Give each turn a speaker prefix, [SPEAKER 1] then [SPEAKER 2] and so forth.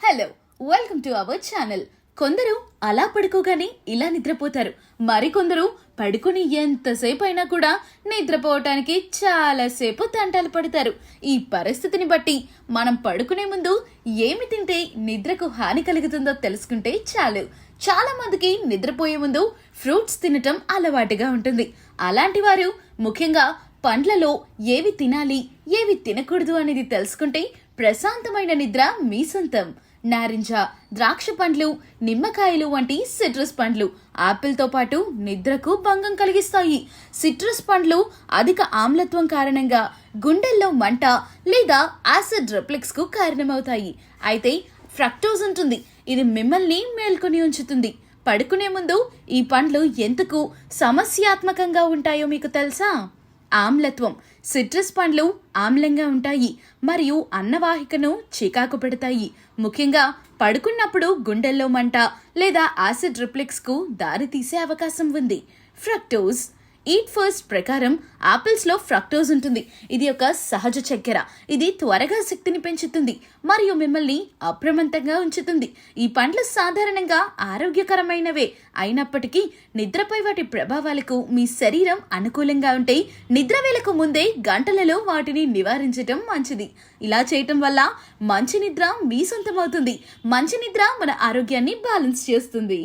[SPEAKER 1] Hello, welcome to our channel. కొందరు అలా పడుకోగానే ఇలా నిద్రపోతారు. మరికొందరు పడుకుని ఎంతసేపు అయినా కూడా నిద్రపోవటానికి చాలాసేపు తంటాలు పడతారు. ఈ పరిస్థితిని బట్టి మనం పడుకునే ముందు ఏమి తింటే నిద్రకు హాని కలుగుతుందో తెలుసుకుంటే చాలు. చాలా మందికి నిద్రపోయే ముందు ఫ్రూట్స్ తినటం అలవాటుగా ఉంటుంది. అలాంటి వారు ముఖ్యంగా పండ్లలో ఏవి తినాలి, ఏవి తినకూడదు అనేది తెలుసుకుంటే ప్రశాంతమైన నిద్ర మీ సొంతం. నారింజ, ద్రాక్ష పండ్లు, నిమ్మకాయలు వంటి సిట్రస్ పండ్లు ఆపిల్తో పాటు నిద్రకు భంగం కలిగిస్తాయి. సిట్రస్ పండ్లు అధిక ఆమ్లత్వం కారణంగా గుండెల్లో మంట లేదా యాసిడ్ రిఫ్లెక్స్ కు కారణమవుతాయి. అయితే ఫ్రక్టోజ్ ఉంటుంది. ఇది మిమ్మల్ని మేల్కొని ఉంచుతుంది. పడుకునే ముందు ఈ పండ్లు ఎందుకు సమస్యాత్మకంగా ఉంటాయో మీకు తెలుసా? ఆమ్లత్వం. సిట్రస్ పండ్లు ఆమ్లంగా ఉంటాయి మరియు అన్నవాహికను చికాకు పెడతాయి. ముఖ్యంగా పడుకున్నప్పుడు గుండెల్లో మంట లేదా యాసిడ్ రిఫ్లెక్స్ కు దారి తీసే అవకాశం ఉంది. ఫ్రక్టోజ్. ఈట్ ఫస్ట్ ప్రకారం ఆపిల్స్ లో ఫ్రక్టోజ్ ఉంటుంది. ఇది ఒక సహజ చక్కెర. ఇది త్వరగా శక్తిని పెంచుతుంది మరియు మిమ్మల్ని అప్రమత్తంగా ఉంచుతుంది. ఈ పండ్లు సాధారణంగా ఆరోగ్యకరమైనవే అయినప్పటికీ నిద్రపై వాటి ప్రభావాలకు మీ శరీరం అనుకూలంగా ఉంటే నిద్ర వేళకు ముందే గంటలలో వాటిని నివారించటం మంచిది. ఇలా చేయటం వల్ల మంచి నిద్ర మీ సొంతమవుతుంది. మంచి నిద్ర మన ఆరోగ్యాన్ని బ్యాలెన్స్ చేస్తుంది.